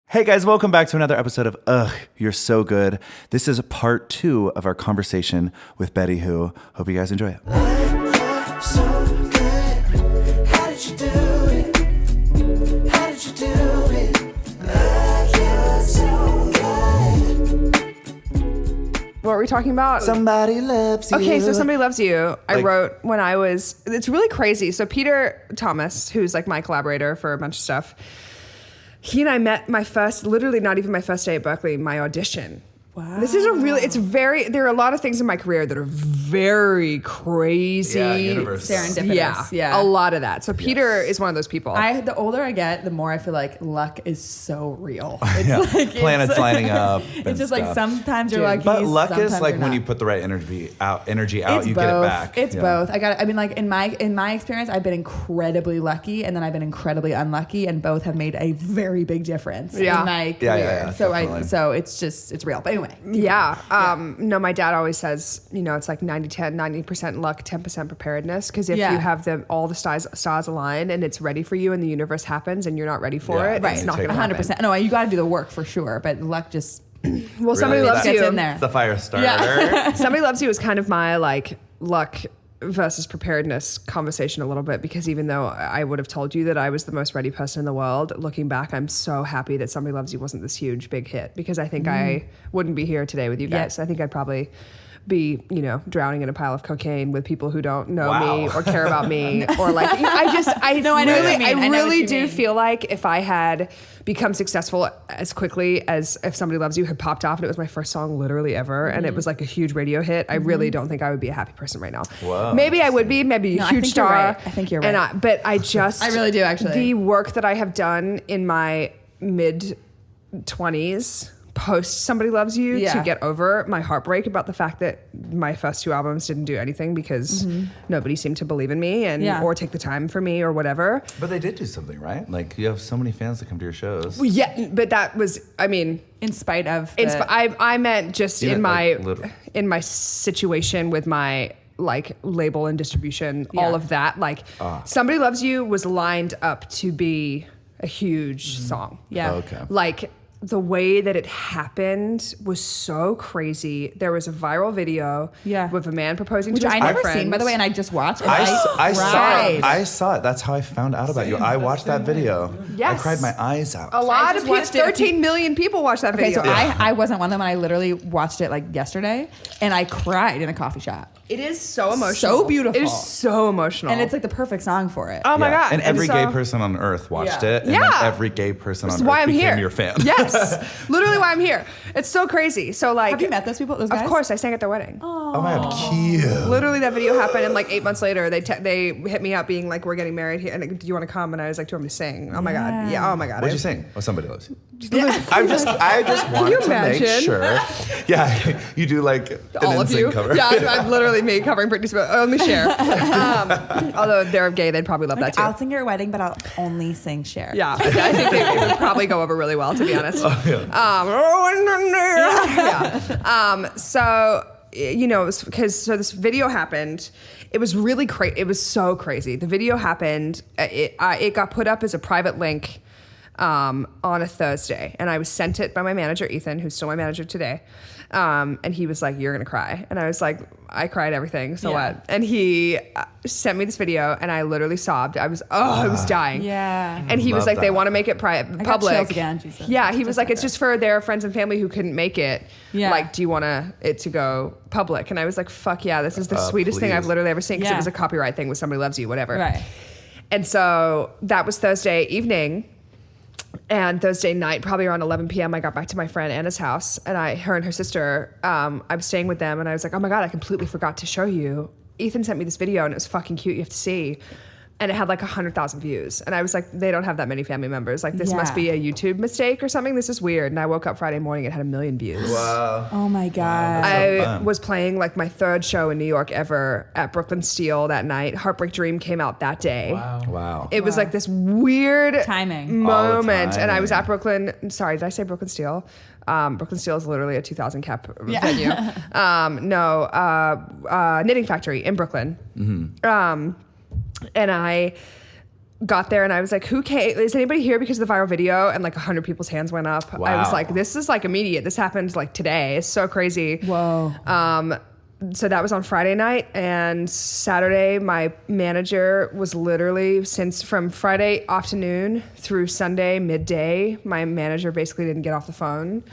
Hey guys, welcome back to another episode of Ugh, You're So Good. This is part 2 of our conversation with Betty Who. Hope you guys enjoy it. So good. How did you do it? How did you do it? You're so good. What were we talking about? Somebody loves you. Okay, so Somebody Loves You. I Like- wrote when I was, it's really crazy. So Peter Thomas, who's like my collaborator for a bunch of stuff, he and I met literally not even my first day at Berkeley, my audition. Wow. This is there are a lot of things in my career that are very crazy. Yeah, universe. Serendipitous. Yeah, a lot of that. So Peter is one of those people. The older I get, the more I feel like luck is so real. It's like Planets lining up. It's just stuff. like sometimes you're lucky. But luck is sometimes like you're when not. you put the right energy out, It's you both. get it back. It's Yeah. both. In my experience, I've been incredibly lucky, and then I've been incredibly unlucky, and both have made a very big difference Yeah. in my career. Yeah, definitely. So it's real. But anyway, Yeah. No, my dad always says, it's like 90% luck, 10% preparedness. Because if you have all the stars align and it's ready for you and the universe happens and you're not ready for Yeah, it, right. it's not going to 100%. happen. No, you got to do the work for sure, but luck just Well, Somebody Really? Loves That You. gets in there. It's the fire starter. Yeah. Somebody Loves You is kind of my like luck versus preparedness conversation a little bit, because even though I would have told you that I was the most ready person in the world, looking back, I'm so happy that Somebody Loves You wasn't this huge, big hit, because I think I wouldn't be here today with you guys. Yeah. I think I'd probably be, drowning in a pile of cocaine with people who don't know Wow. me or care about me, or like, I No, I know what you mean. I know what really you do mean. feel like if I had become successful as quickly as if Somebody Loves You had popped off and it was my first song literally ever, and it was like a huge radio hit, I really don't think I would be a happy person right now. Whoa. Maybe I would be, maybe a No, I huge think you're star. right. I think you're right. But I just, I really do, actually. The work that I have done in my mid 20s post Somebody Loves You to Yeah. get over my heartbreak about the fact that my first 2 albums didn't do anything because nobody seemed to believe in me or take the time for me or whatever. But they did do something, right? Like you have so many fans that come to your shows. Well, yeah, but that was, in spite of I meant just You in meant, my like, in my situation with my like label and distribution, all of that. Like Somebody Loves You was lined up to be a huge song. Yeah. Okay. Like the way that it happened was so crazy. There was a viral video with a man proposing which to his I never girlfriend. seen, by the way, and I just watched. And I saw it. cried. I saw it. That's how I found out about you. I watched that video. Yes. I cried my eyes out. A lot just of people, watched it a few- 13 million people watched that Okay, video. so I wasn't one of them, and I literally watched it like yesterday, and I cried in a coffee shop. It is so emotional. So beautiful. It is so emotional. And it's like the perfect song for it. oh my God. And every gay so- person on earth watched Yeah. it. And Yeah. then every gay person on That's earth why I'm became here. your fan. Yes, literally why I'm here. It's so crazy. So like, Have you met those people? Those guys? Of course, I sang at their wedding. Oh my God, cute. Literally, that video happened, and like 8 months later, they hit me up being like, "We're getting married here, and do you want to come?" And I was like, "Do you want me to sing?" Oh my God, yeah. Oh my God. What'd you sing? Oh, Somebody Loves You. Yeah. I just wanted you to make imagine? sure. Yeah, you do like an All of you, NSYNC cover. yeah. I'm literally me covering Britney Spears. Only Cher. Although they're gay, they'd probably love that too. I'll sing your wedding, but I'll only sing Cher. Yeah, I think it would probably go over really well, to be honest. So, this video happened. It was really crazy. It was so crazy. The video happened. It got put up as a private link on a Thursday, and I was sent it by my manager, Ethan, who's still my manager today. And he was like, "You're gonna cry," and I was like, "I cried everything. So Yeah. what?" And he sent me this video, and I literally sobbed. I was dying. Yeah. And he was Love like, "They that. want to make it got public." chills again, Jesus. Yeah, he was Just like, like "It's that. just for their friends and family who couldn't make it. Yeah. Like, do you want it to go public?" And I was like, "Fuck yeah, this is the sweetest thing please. I've literally ever seen," because it Yeah. was a copyright thing with Somebody Loves You, whatever. Right. And so that was Thursday evening. And Thursday night, probably around 11 p.m., I got back to my friend Anna's house, and her and her sister, I was staying with them, and I was like, "Oh my God, I completely forgot to show you. Ethan sent me this video, and it was fucking cute. You have to see." And it had like 100,000 views. And I was like, they don't have that many family members. Like, this must be a YouTube mistake or something. This is weird. And I woke up Friday morning, it had 1 million views. Wow. Oh my God. so I fun. was playing like my 3rd show in New York ever at Brooklyn Steel that night. Heartbreak Dream came out that day. Wow. It was like this weird Timing. moment. All And I was timing. at Brooklyn. Sorry, did I say Brooklyn Steel? Brooklyn Steel is literally a 2,000 cap venue. Knitting Factory in Brooklyn. And I got there and I was like, who came? Is anybody here because of the viral video? And like 100 people's hands went up. I was Wow. like, this is like immediate. This happened like today. It's so crazy. Whoa. So that was on Friday night, and Saturday my manager was literally, since from Friday afternoon through Sunday midday, my manager basically didn't get off the phone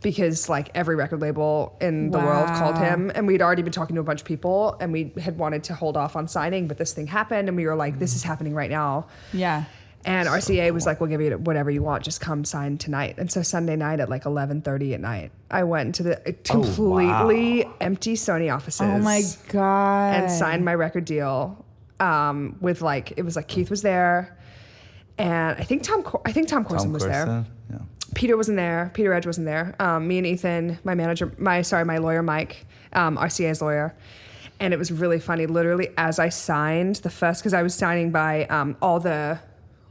because like every record label in the world called him, and we'd already been talking to a bunch of people and we had wanted to hold off on signing, but this thing happened and we were like, this is happening right now. Yeah. And RCA was like, we'll give you whatever you want, just come sign tonight. And so Sunday night at like 11:30 at night, I went into the completely empty Sony offices. Oh my God. And signed my record deal with like, it was like Keith was there, and I think Tom Corson was there. Yeah. Peter wasn't there. Peter Edge wasn't there. Me and Ethan, my lawyer Mike, RCA's lawyer. And it was really funny. Literally, as I signed the first, because I was signing by all the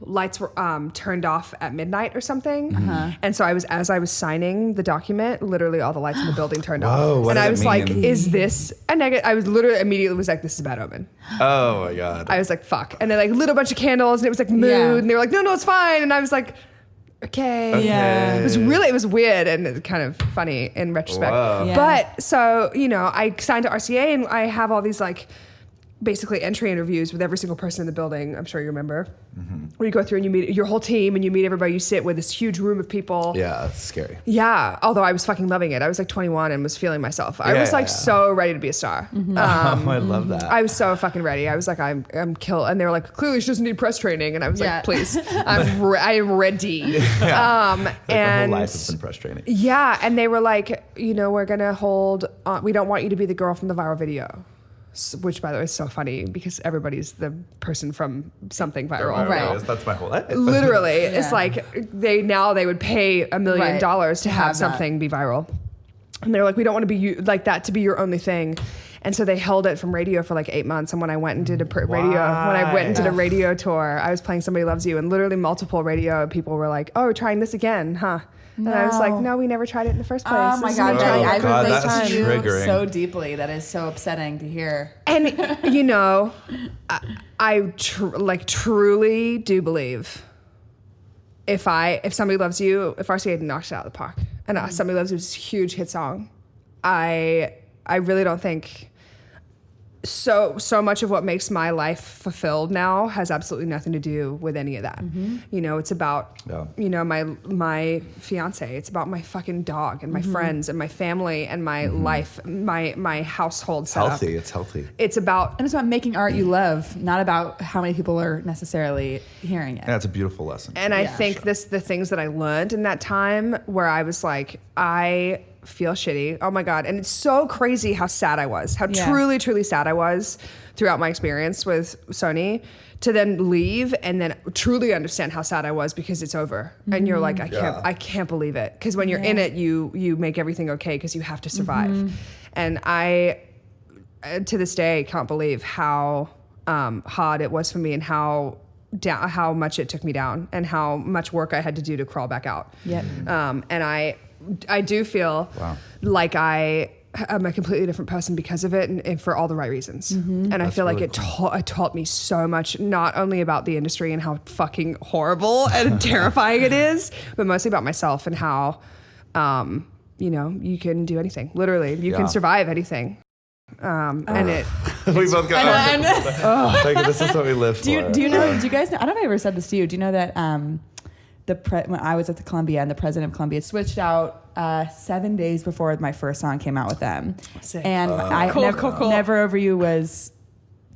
lights were turned off at midnight or something. And so as I was signing the document, literally all the lights in the building turned Whoa, off. what And does I it was like, mean? is this a negative? I was literally immediately was like, this is a bad omen. Oh my God. I was like, fuck. And they like lit a bunch of candles and it was like mood. Yeah. And they were like, no, it's fine. And I was like, okay. Yeah. It was weird and kind of funny in retrospect. Whoa. Yeah. But so, I signed to RCA and I have all these like basically entry interviews with every single person in the building. I'm sure you remember. Where you go through and you meet your whole team and you meet everybody. You sit with this huge room of people. Yeah, it's scary. Yeah. Although I was fucking loving it. I was like 21 and was feeling myself. I was like so ready to be a star. I love that. I was so fucking ready. I was like, I'm killed. And they were like, clearly she doesn't need press training. And I was Yeah. like, please, I am ready. Like And my whole life has been press training. yeah, and they were like, we're gonna hold. We don't want you to be the girl from the viral video, which by the way is so funny because everybody's the person from something viral. Right. That's my whole life. Literally, it's like they would pay $1 million Right. to have that. something be viral, and they're like, we don't want to be like that to be your only thing. And so they held it from radio for like 8 months. And when I went and did a radio tour, I was playing Somebody Loves You, and literally multiple radio people were like, oh, we're trying this again, huh? And I was like, no, we never tried it in the first place. Oh my This is God, new Betty, time. I God, relate that's to you triggering. so deeply. That is so upsetting to hear. And I truly do believe if Somebody Loves You, if RCA had knocked it out of the park, and Somebody Loves You was a huge hit song, I really don't think so much of what makes my life fulfilled now has absolutely nothing to do with any of that. It's about my fiance. It's about my fucking dog and my friends and my family and my life, my household setup. It's healthy. It's about And it's about making art you love, not about how many people are necessarily hearing it. Yeah, it's a beautiful lesson. And I think the things that I learned in that time where I was like, I feel shitty. Oh my God. And it's so crazy how sad I was, how truly, truly sad I was throughout my experience with Sony, to then leave and then truly understand how sad I was because it's over. And you're like, I can't believe it. Because when you're in it, you make everything okay because you have to survive. And I, to this day, can't believe how hard it was for me and how much it took me down and how much work I had to do to crawl back out. Yep. And I do feel like I am a completely different person because of it and for all the right reasons. And I feel like it taught me so much, not only about the industry and how fucking horrible and terrifying it is, but mostly about myself and how, you can do anything. Literally, you can survive anything. And it. We both go. Like, this is what we live for. Do you know? Do you guys know? I don't know if I ever said this to you. Do you know that when I was at the Columbia and the president of Columbia switched out 7 days before my first song came out with them, Sick. and I Cool. Never Over You was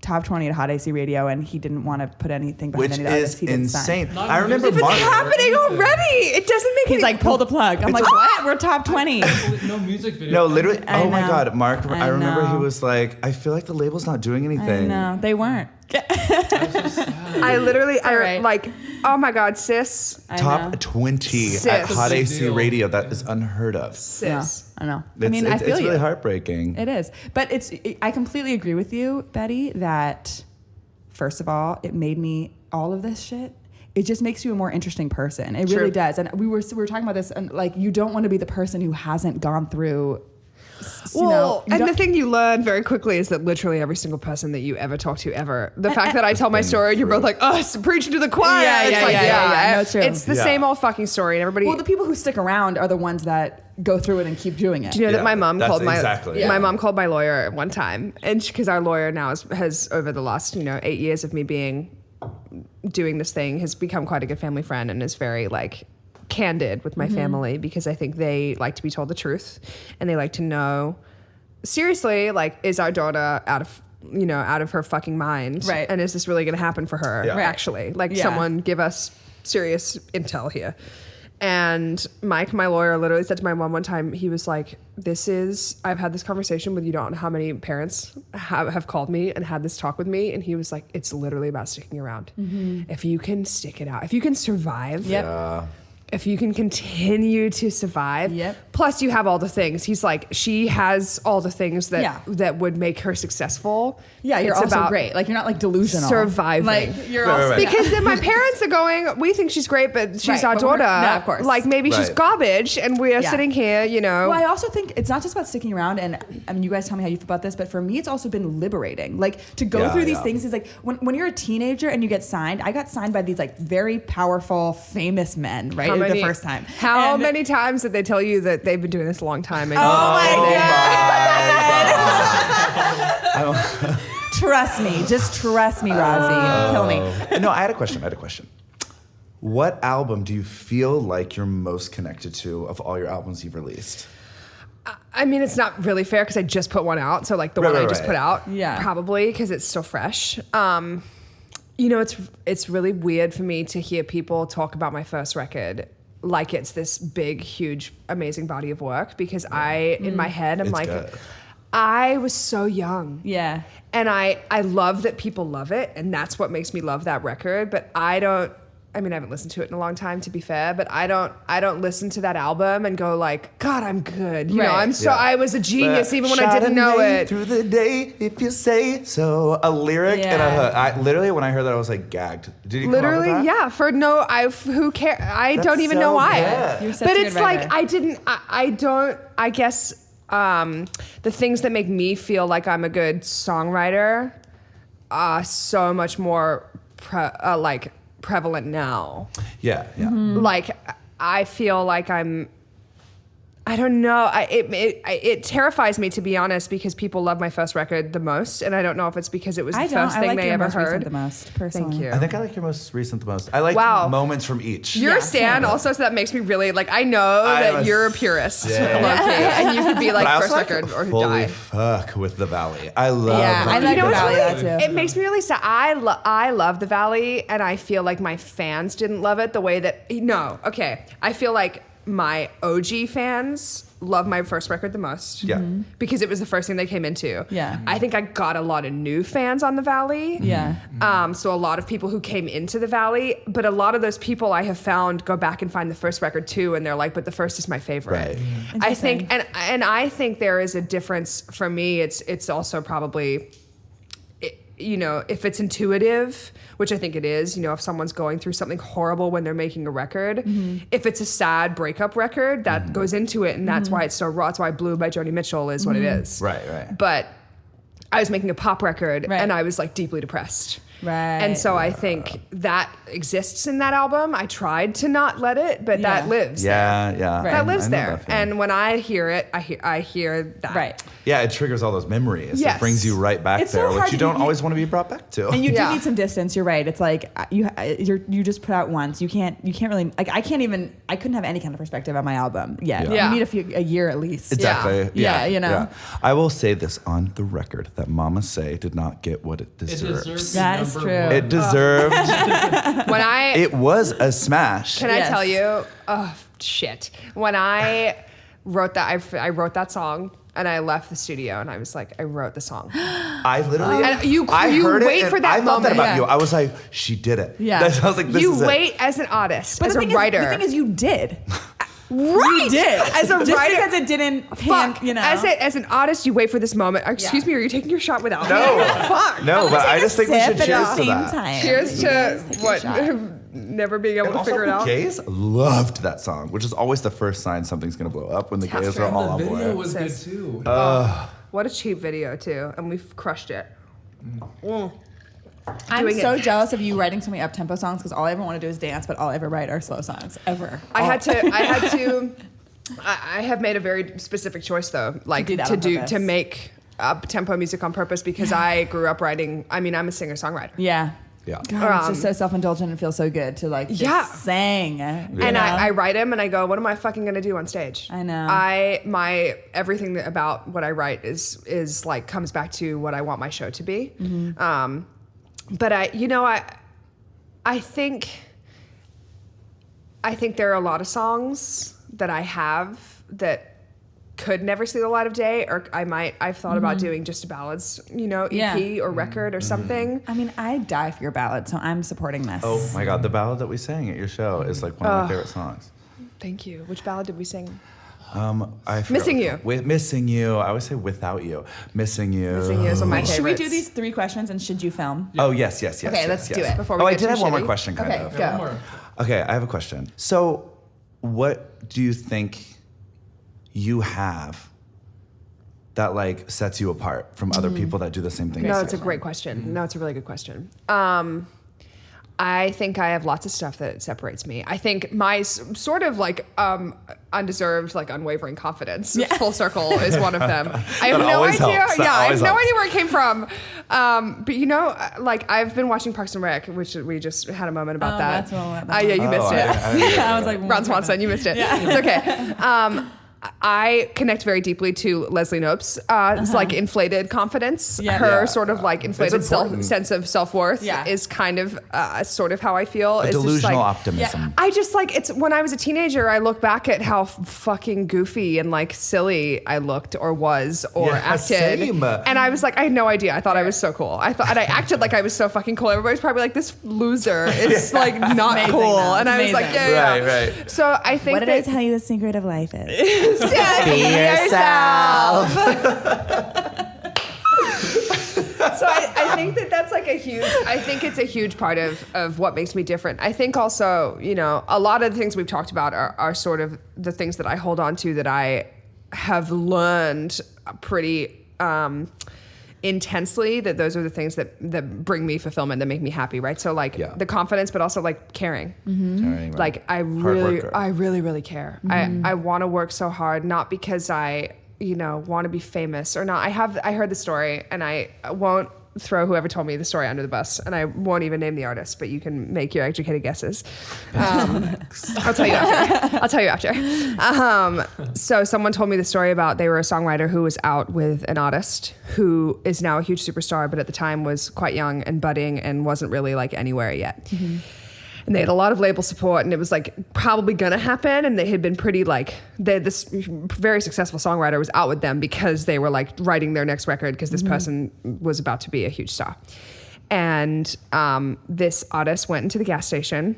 top 20 at Hot AC Radio, and he didn't want to put anything behind Which any artists is he didn't sign. insane. I remember If it's happening already, it doesn't make He's any like, pull the plug. I'm like, what? We're top 20. No music video. No, literally. I Oh my know. God, Mark. I remember he know. was like, I feel like the label's not doing I anything. know they weren't. I literally, alright. like, oh my God, sis. I Top know. 20 Sis. at Hot Big AC deal. Radio. That is unheard of. Sis. I know. It's, I mean, I feel it's you. really heartbreaking. It is. But I completely agree with you, Betty, that first of all, it made me all of this shit. It just makes you a more interesting person. It True. really does. And we were talking about this, and like, you don't want to be the person who hasn't gone through Well, and the thing you learn very quickly is that literally every single person that you ever talk to ever, the fact that I tell my story and you're both like, us preaching to the choir. Yeah. No, it's true. It's the same old fucking story, and everybody. Well, the people who stick around are the ones that go through it and keep doing it. Do you know that my mom called my mom called my lawyer at one time, and because our lawyer now has over the last 8 years of me doing this thing, has become quite a good family friend and is very like candid with my family, because I think they like to be told the truth and they like to know seriously, like, is our daughter out of her fucking mind, right? And is this really going to happen for her? Yeah. Actually, like, someone give us serious intel here. And Mike, my lawyer, literally said to my mom one time, he was like, I've had this conversation with, you don't know how many parents have called me and had this talk with me. And he was like, it's literally about sticking around. If you can stick it out, if you can survive, if you can continue to survive, plus you have all the things. He's like, she has all the things that would make her successful. Yeah, you're also great. Like, you're not like delusional. Surviving. Like, you're also because then my parents are going, we think she's great, but she's our daughter. No, of course. Like, maybe she's garbage, and we are sitting here, Well, I also think it's not just about sticking around, and I mean, you guys tell me how you feel about this, but for me, it's also been liberating. Like, to go through these things is like, when you're a teenager and you get signed, I got signed by these like very powerful, famous men, right? The first time. How many times did they tell you that they've been doing this a long time? And my God. Trust me. Just trust me, Rozzi. Kill me. No, I had a question. What album do you feel like you're most connected to of all your albums you've released? I mean, it's not really fair because I just put one out. So like the one I just put out, probably because it's still fresh. It's really weird for me to hear people talk about my first record like it's this big, huge, amazing body of work, because in my head, I'm like, good. I was so young. Yeah. And I love that people love it, and that's what makes me love that record. But I haven't listened to it in a long time, to be fair, but I don't listen to that album and go like, God, I'm good. You know, I was a genius even when I didn't know it. Through the day, if you say so. A lyric and a hook. I literally, when I heard that, I was like gagged. Did you literally, come up with that? who cares? I don't even know why. You're such but a it's good like, writer. I guess the things that make me feel like I'm a good songwriter are so much more prevalent now. Yeah. Like, I feel like I don't know. It terrifies me, to be honest, because people love my first record the most, and I don't know if it's because it was the first thing they ever heard. The most, personally. Thank you. I think I like your most recent the most. I like moments from each. You're a stan also, so that makes me really like. I know that you're a purist, and you could be like first record or fully die. Fuck with the Valley. I love. I like the Valley too. It makes me really sad. I love the Valley, and I feel like my fans didn't love it the way that. No, okay. I feel like my OG fans love my first record the most. Yeah. Because it was the first thing they came into. Yeah. I think I got a lot of new fans on the Valley. Yeah. So a lot of people who came into the Valley, but a lot of those people I have found go back and find the first record too, and they're like, but the first is my favorite. Right. I think, and I think there is a difference for me. It's also probably, if it's intuitive, which I think it is, if someone's going through something horrible when they're making a record, if it's a sad breakup record, that goes into it, and that's why it's so raw. That's why Blue by Joni Mitchell is what it is. Right. But I was making a pop record, and I was like deeply depressed. Right. And so I think that exists in that album. I tried to not let it, but that lives there. Yeah. That lives I know there. that feeling. And when I hear it, I hear that. Right. Yeah, it triggers all those memories. Yes. It brings you right back It's so there, hard which you to- don't always want to be brought back to. And you do need some distance. You're right. It's like you just put out once. You can't really like. I couldn't have any kind of perspective on my album yet. Yeah. You need a year at least. Exactly. Yeah, you know. I will say this on the record that Mama Say did not get what it deserves. That is true. It deserved. It was a smash. Can I tell you? Oh shit! When I wrote that, I wrote that song. And I left the studio, and I was like, I wrote the song. I literally, And you heard wait it, for that I thought that moment. about you. I was like, she did it. Yeah. I was like, this You is wait as an artist, as the a thing writer. the thing is, you did. Right. You did. As a Just writer. because it didn't pan, Fuck. you know. As an artist, you wait for this moment. Excuse me, are you taking your shot without No. me? Fuck. No, but I just think we should Sip cheers at to the same that. time. Cheers to Take a what? shot. never being able And to also figure it the out. gays loved that song, which is always the first sign something's gonna blow up when the gays are all on The video board. was good too. What a cheap video too, and we've crushed it. I'm Doing so it. jealous of you writing so many up-tempo songs because all I ever want to do is dance, but all I ever write are slow songs, ever. I have made a very specific choice though, like do that on purpose. to make up tempo music on purpose because I grew up writing. I mean, I'm a singer-songwriter. Yeah. Yeah. God, it's just so self-indulgent and feels so good to like just Yeah. sing. And I write them and I go, what am I fucking gonna do on stage? I know. Everything about what I write is like comes back to what I want my show to be. But I think there are a lot of songs that I have that could never see the light of day, or I've thought about doing just a ballads, EP Yeah. or record or something. I mean, I die for your ballad, so I'm supporting this. Oh my God, the ballad that we sang at your show is like one of my favorite songs. Thank you. Which ballad did we sing? I forgot Missing what- You. With Missing You. I always say Without You. Missing You. Missing You is one of my Wait, should we do favorites. these 3 questions and should you film? Oh, yes. Okay, let's do it before we Oh, I get did too have one more shitty. question, kind Okay, of. go. One more. Okay, I have a question. So, what do you think you have that like sets you apart from other people that do the same thing? No, as it's a you? great question. No, it's a really good question. I think I have lots of stuff that separates me. I think my sort of like undeserved, like unwavering confidence, full circle, is one of them. I have That no always idea. helps. That Yeah, I have always no helps. idea where it came from. But like I've been watching Parks and Rec, which we just had a moment about that. that's what Yeah, you missed it. I didn't get I was that. like, Ron Swanson, you missed it. It's okay. I connect very deeply to Leslie Knope's it's like inflated confidence. Yeah. Her Yeah. sort of like inflated important. sense of self-worth Yeah. is kind of sort of how I feel. A It's just delusional like, optimism. I just like it's when I was a teenager, I look back at how fucking goofy and like silly I looked or was or Yeah, acted. same. And I was like, I had no idea. I thought I was so cool. And I acted like I was so fucking cool. Everybody's probably like, this loser is like not Amazing, cool. though. And I was like, Amazing. yeah. Right. So I think What did I that tell you the secret of life is? Be yourself. So I think that's like I think it's a huge part of what makes me different. I think also, a lot of the things we've talked about are sort of the things that I hold on to that I have learned pretty intensely, that those are the things that bring me fulfillment, that make me happy, right? So like Yeah. the confidence, but also like caring. Caring, right. Like I worker. really care. I want to work so hard, not because I, want to be famous or not. I heard the story, and I won't throw whoever told me the story under the bus, and I won't even name the artist, but you can make your educated guesses. I'll tell you after. So someone told me the story about they were a songwriter who was out with an artist who is now a huge superstar, but at the time was quite young and budding and wasn't really like anywhere yet. And they had a lot of label support, and it was like probably gonna happen. And they had been pretty like, this very successful songwriter was out with them because they were like writing their next record because this person was about to be a huge star. And this artist went into the gas station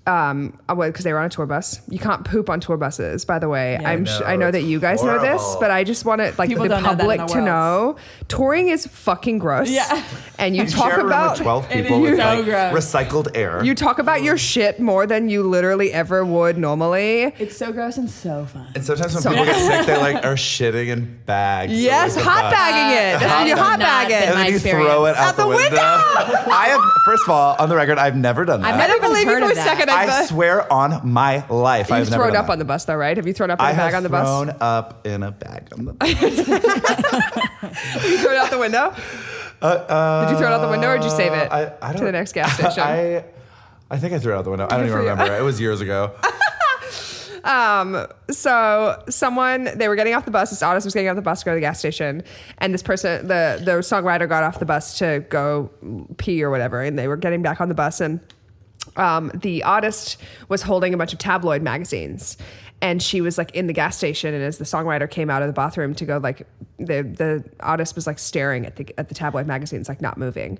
because they were on a tour bus. You can't poop on tour buses, by the way. Yeah, I know that you guys know this, horrible. but I just want to like People the don't know that in public the to world. know. Touring is fucking gross. Yeah. And you Share talk a room about with 12 It people is with so like gross. recycled air. you talk about your shit more than you literally ever would normally. It's so gross and so fun. and sometimes when people get sick, they like are shitting in bags. Yes, Like the hot bus. bagging it. That's when you hot bag And it. then my you throw it experience. out the window. I have, first of all, on the record, I've never done that. I don't even believe you heard for of a that. second. I swear on my life, I've You've never thrown done up that. on the bus, though, right? Have you thrown up in I a bag have on the bus? thrown up in a bag on the bus. Did you throw it out the window? Did you throw it out the window, or did you save it I don't, to the next gas station? I think I threw it out the window. I don't even for you. remember. It was years ago. So they were getting off the bus. This artist was getting off the bus to go to the gas station, and this person, the songwriter, got off the bus to go pee or whatever, and they were getting back on the bus, and the artist was holding a bunch of tabloid magazines, and she was like in the gas station, and as the songwriter came out of the bathroom to go, like the artist was like staring at the tabloid magazines, like not moving.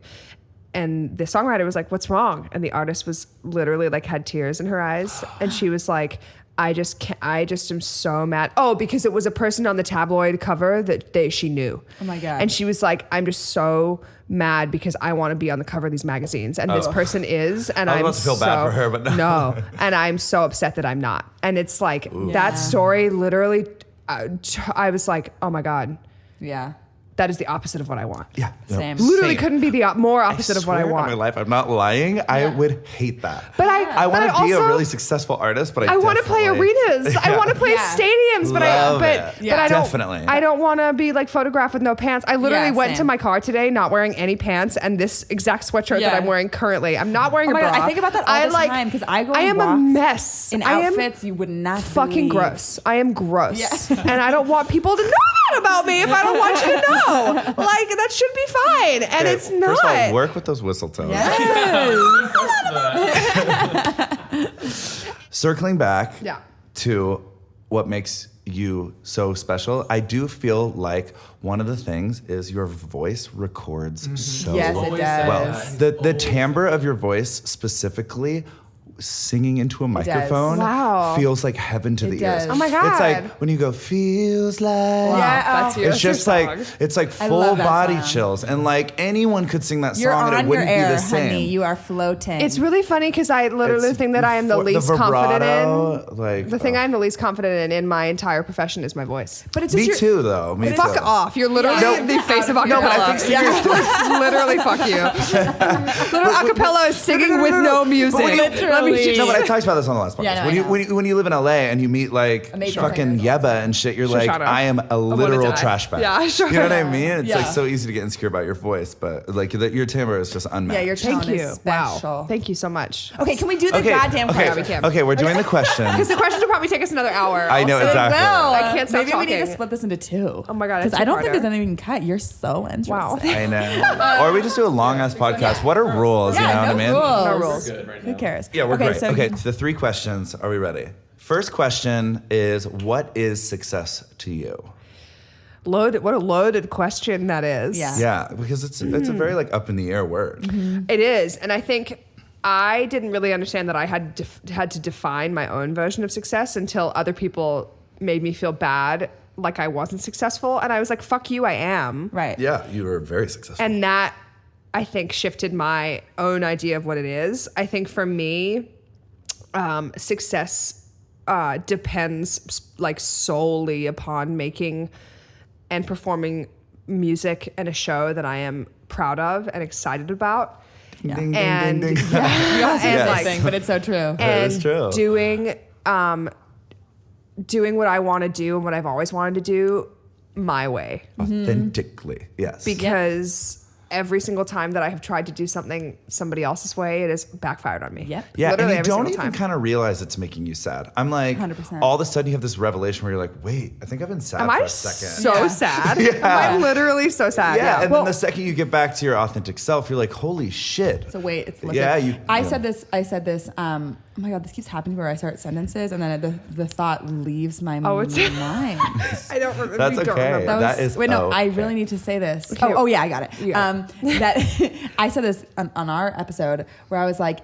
And the songwriter was like, "What's wrong?" And the artist was literally like had tears in her eyes, and she was like, I just can't, I just am so mad. Oh, because it was a person on the tabloid cover that she knew. Oh my God. And she was like, I'm just so mad because I want to be on the cover of these magazines. And this person is. And I was I'm about to feel bad for her, but no. No. And I'm so upset that I'm not. And it's like that story literally, I was like, oh my God. Yeah. That is the opposite of what I want. Yeah. Same. Literally Same. couldn't be the more opposite of what I swear on want. my life, I'm not lying. I would hate that. But I want to be a also- really successful artist, but I want to play definitely- arenas. I want to play Yeah. stadiums, but Love it. but I don't. Definitely. I don't want to be like photographed with no pants. I literally Yeah, went to same. my car today not wearing any pants and this exact sweatshirt Yeah. that I'm wearing currently. I'm not wearing Oh a my bra. God, I think about that all the time because I go I am on a walks mess. in I am outfits you would not fucking believe. gross. I am gross, Yeah. and I don't want people to know that about me if I don't want you to know. Like that should be fine, and Okay, it's not. First of all, work with those whistle tones. Circling back Yeah. to what makes you so special, I do feel like one of the things is your voice records so Yes, it Always does. said well. that. The timbre of your voice specifically, singing into a does. microphone Wow. feels like heaven to It the does. ears. Oh my God. It's like when you go, feels like. Yeah, That's your It's just song. like it's like I full love that body song. chills, and like anyone could sing that You're song, and on it your wouldn't air, be the same. honey. You are floating. It's really funny because I literally It's think that I am the for- least confident vibrato, in. like The thing I'm the least confident in my entire profession is my voice. but it's just me your, too, though. Me Fuck too. off. You're literally No. the face of acapella. No, but I think Literally fuck you. Literally acapella is singing with no music. when you- Let me just- No, but I talked about this on the last podcast. Yeah, no, when I you know. when you live in LA and you meet like Amazing fucking singers. Yeba and shit, you're like, Shoshana. I am a wanna literal die. trash bag. Yeah, sure. You know what I mean? It's like Yeah. so easy to get insecure about your voice, but like your timbre is just unmatched. Yeah, your tone Thank you. is special. Wow. Thank you so much. Okay, can we do the okay, goddamn okay, question? we can. okay, we're doing the question. Because the question will probably take us another hour. I know also. exactly. Well, I can't stop maybe we need to talking. split this into two. Oh my God, Because it's I don't think two-parter. there's anything we can cut. You're so interesting. Wow. I know. Or we just do a long ass podcast. What are rules? Yeah, you know no what I mean? rules. No rules. Good right Who now. cares? Yeah, we're okay, great. So Okay, the three questions. Are we ready? First question is, what is success to you? Loaded. What a loaded question that is. Yeah. Yeah, because it's a very like up in the air word. It is, and I think I didn't really understand that I had to define my own version of success until other people made me feel bad, like I wasn't successful, and I was like, "Fuck you, I am." right. Yeah, you were very successful. And that, I think, shifted my own idea of what it is. I think for me, success depends like solely upon making and performing music and a show that I am proud of and excited about. Yeah. Ding, ding, And ding, ding. We all say And, the same like- thing, but it's so true. That is and true. doing what I want to do and what I've always wanted to do my way. Authentically, yes. Because every single time that I have tried to do something somebody else's way, it has backfired on me. Yep. Yeah, Literally and you every don't single even time. kind of realize it's making you sad. I'm like, 100%. all of a sudden you have this revelation where you're like, wait, I think I've been sad Am for I a second. so Yeah. sad? Am I literally so sad? yeah, and Well, then the second you get back to your authentic self, you're like, holy shit. So wait, it's lifted. Yeah, I said this. Oh my God, this keeps happening where I start sentences and then the thought leaves my Oh, it's- mind. I don't remember. That's we don't okay. remember. That is wait, no, I okay. really need to say this. Okay. Oh, yeah, I got it. Yeah. That I said this on our episode where I was like,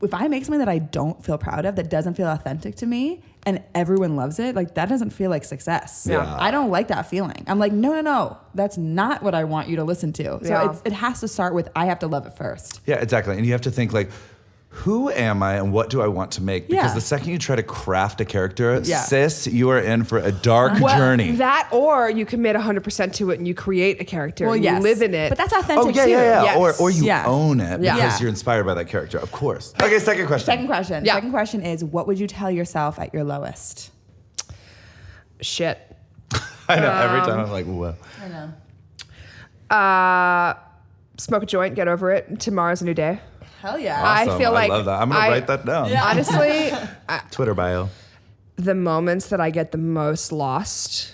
if I make something that I don't feel proud of, that doesn't feel authentic to me, and everyone loves it, like that doesn't feel like success. Yeah. I don't like that feeling. I'm like, no, that's not what I want you to listen to. So Yeah. it has to start with I have to love it first. Yeah, exactly. And you have to think like, who am I and what do I want to make? Because Yeah. the second you try to craft a character, Yeah. sis, you are in for a dark Well, journey. That or you commit 100% to it and you create a character. Well, and yes. you live in it. But that's authentic Oh yeah, too. yeah. Yes. Or you Yeah. own it Yeah. because Yeah. you're inspired by that character, of course. Okay, second question. Second question. Yeah. Second question is, what would you tell yourself at your lowest? Shit. I know. Every time I'm like, whoa. I know. Smoke a joint, get over it. Tomorrow's a new day. Hell yeah. Awesome. I feel like I love that. I'm gonna I- write that down. Honestly, Twitter bio. the moments that I get the most lost,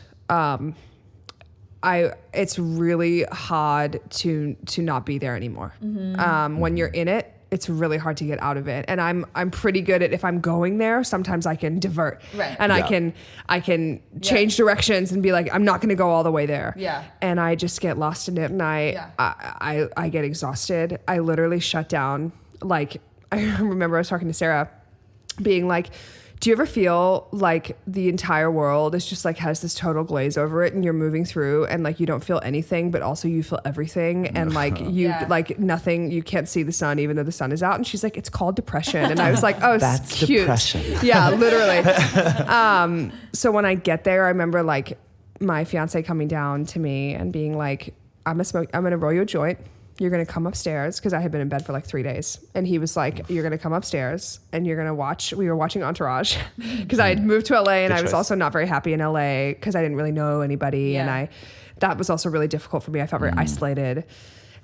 it's really hard to not be there anymore. When you're in it, it's really hard to get out of it. And I'm pretty good at, if I'm going there, sometimes I can divert. Right. And Yeah. I can change directions and be like, I'm not gonna go all the way there. Yeah. And I just get lost in it and I get exhausted. I literally shut down. Like I remember I was talking to Sarah being like, Do you ever feel like the entire world is just like has this total glaze over it and you're moving through and like you don't feel anything, but also you feel everything and like you like nothing, you can't see the sun even though the sun is out? And she's like, it's called depression. And I was like, oh, That's cute. depression. Yeah, literally. So when I get there, I remember like my fiance coming down to me and being like, I'm gonna roll you a joint. You're going to come upstairs, because I had been in bed for like 3 days. And he was like, you're going to come upstairs and you're going to watch. We were watching Entourage because I had moved to LA and I was also not very happy in LA because I didn't really know anybody. And that was also really difficult for me. I felt very isolated.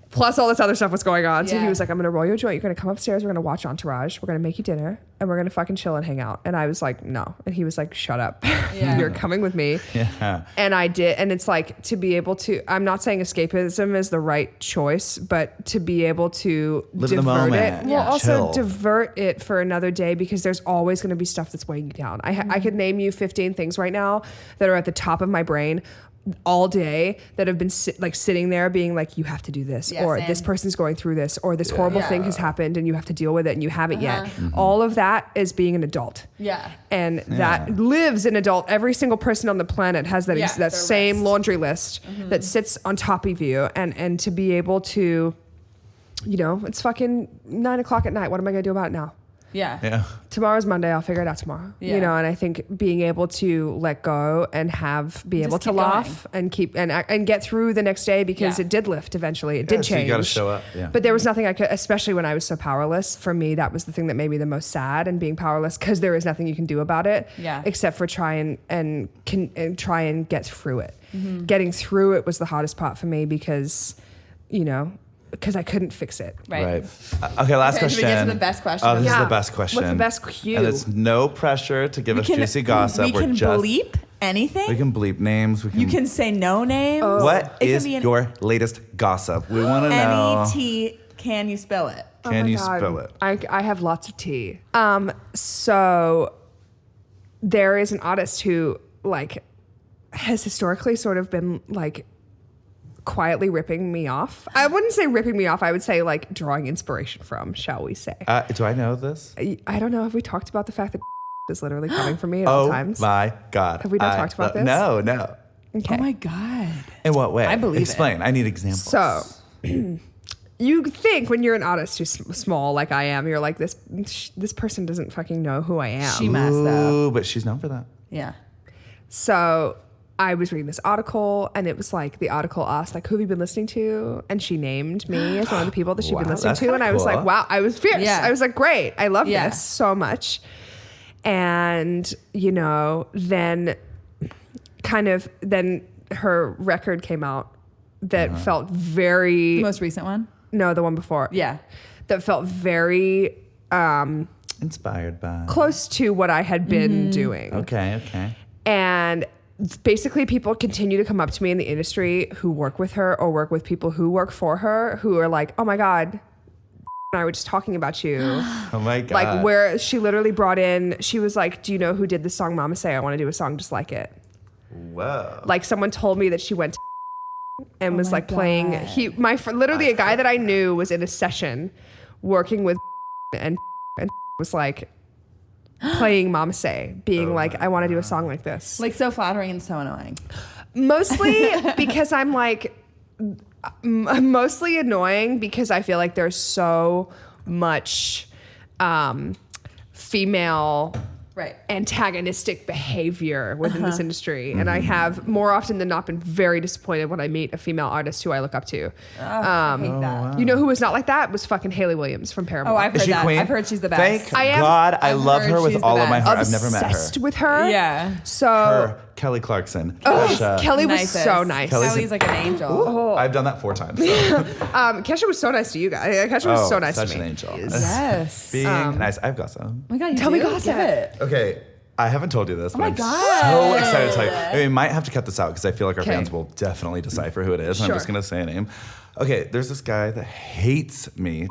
Plus all this other stuff was going on. So he was like, I'm going to roll you a joint. You're going to come upstairs. We're going to watch Entourage. We're going to make you dinner and we're going to fucking chill and hang out. And I was like, no. And he was like, shut up. You're coming with me. Yeah. And I did. And it's like to be able to, I'm not saying escapism is the right choice, but to be able to Live in the divert moment. it. Well, also Chill. divert it for another day, because there's always going to be stuff that's weighing you down. I could name you 15 things right now that are at the top of my brain all day that have been sitting there being like, you have to do this, or same. this person's going through this, or this horrible thing has happened and you have to deal with it and you haven't yet. All of that is being an adult. And that lives an adult. Every single person on the planet has that same list. laundry list that sits on top of you, and to be able to, you know, it's fucking 9 o'clock at night. What am I going to do about it now? Yeah. Tomorrow's Monday. I'll figure it out tomorrow. You know, and I think being able to let go and be able to keep laugh and keep and get through the next day, because it did lift eventually. It did So change. you got to show up. Yeah. But there was nothing I could, especially when I was so powerless. For me, that was the thing that made me the most sad, and being powerless, because there is nothing you can do about it, except for try and try and get through it. Getting through it was the hardest part for me, because, you know, because I couldn't fix it. Right. Okay, last question. Should we get to the best question? Oh, this is the best question. What's the best cue? And it's no pressure to give us juicy gossip. We can bleep anything. We can bleep names. You can say no names. What is your latest gossip? We want to know. N-E-T, can you spell it? Can you God. spell it? I have lots of tea. So there is an artist who like has historically sort of been like quietly ripping me off. I wouldn't say ripping me off. I would say like drawing inspiration from, shall we say. Do I know this? I don't know. Have we talked about the fact that is literally coming for me at all times? Oh my God. Have we not talked about this? No. Okay. Oh my God. In what way? I believe Explain. I need examples. So you think when you're an artist who's small like I am, you're like, this person doesn't fucking know who I am. She must though. Ooh, but she's known for that. Yeah. So I was reading this article, and it was like, the article asked like, who have you been listening to? And she named me as one of the people that she'd been listening that's to. And I was cool. like, wow, I was fierce. Yeah. I was like, great. I love this so much. And, you know, then her record came out that felt very, The most recent one? no, the one before. Yeah. That felt very Inspired by. close to what I had been doing. Okay. And basically people continue to come up to me in the industry who work with her or work with people who work for her, who are like, oh my God, I were just talking about you. Oh my God. Like, where she literally brought in, she was like, do you know who did the song Mama Say? I want to do a song just like it. Whoa. Like, someone told me that she went to and was my like playing, literally a guy that I knew was in a session working with and was like playing Mama Say, being like, I want to do a song like this. Like so flattering and so annoying. Mostly because I'm like, mostly annoying because I feel like there's so much female antagonistic behavior within this industry. And I have more often than not been very disappointed when I meet a female artist who I look up to. I hate that. You know who was not like that? Was fucking Haley Williams from Paramore. Oh, I've Is heard she that. queen? I've heard she's the best. Thank God. I love her with all of my heart. I've never met her. Obsessed with her. Yeah. So Kelly Clarkson. Kelly was Nicest. so nice. Kelly's like an angel. I've done that 4 times. So. Kesha was so nice to you guys. Kesha was so nice to me. Such an angel. Yes. Being nice. I've got some. Oh my God, you Tell me do? gossip. Give it. Okay. I haven't told you this, but I'm God. so excited to tell you. I mean, we might have to cut this out because I feel like our fans will definitely decipher who it is. And I'm just going to say a name. Okay, there's this guy that hates me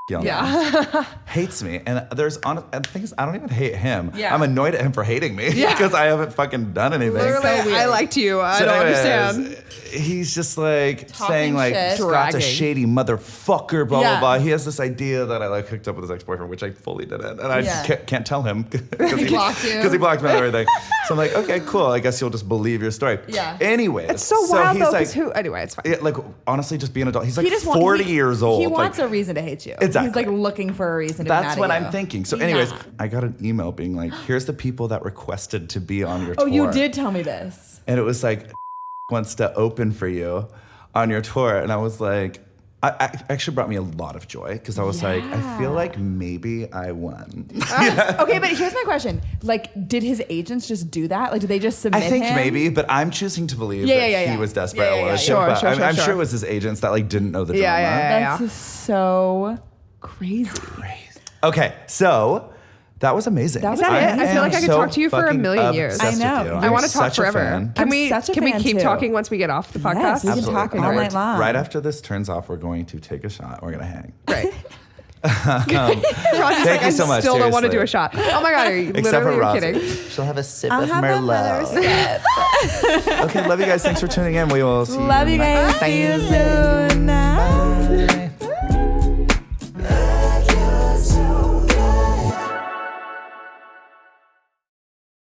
yelling at me. Hates me. And the thing is, I don't even hate him. Yeah. I'm annoyed at him for hating me because I haven't fucking done anything. Literally, I liked you. I don't understand. He's just like Talking saying like shit. Scott's a Dragging. shady motherfucker, blah, Yeah. blah, blah. He has this idea that I like hooked up with his ex-boyfriend, which I fully didn't. And I can't tell him because he blocked you. Because he blocked me and everything. So I'm like, okay, cool. I guess you'll just believe your story. Yeah. Anyways. It's so wild he's though, like, because anyway, it's fine. yeah, like honestly, just be an adult. He's like He just 40 years old. He Like, wants a reason to hate you. Exactly. He's like looking for a reason to be that's mad what at you. I'm thinking. So anyways, Yeah. I got an email being like, here's the people that requested to be on your Oh, tour. you did tell me this. And it was like, wants to open for you on your tour. And I was like, I actually brought me a lot of joy because I was like, I feel like maybe I won. Okay, but here's my question. Like, did his agents just do that? Like, did they just submit I think him? maybe, but I'm choosing to believe that he was desperate. Yeah, yeah, or yeah. worship, Sure, but sure, I'm sure. sure it was his agents that like didn't know the drama. Yeah. That's so crazy. Okay, so that was amazing. That was Is that it? I feel like I could talk to you for a million years. obsessed I know. with you. I I'm want to talk such a forever. fan. Can I'm we such a can we fan, keep too. talking once we get off the podcast? Yes, we can Absolutely. talk all night long. Right after this turns off, we're going to take a shot. We're gonna hang. Right. Thank Thank you so much. Still don't want to seriously. do a shot. Oh my god, are you Except for literally Rozzi. kidding? She'll have a sip I'll of have another Merlot. sip. Okay, love you guys. Thanks for tuning in. We will see Love you guys. See you soon. Bye.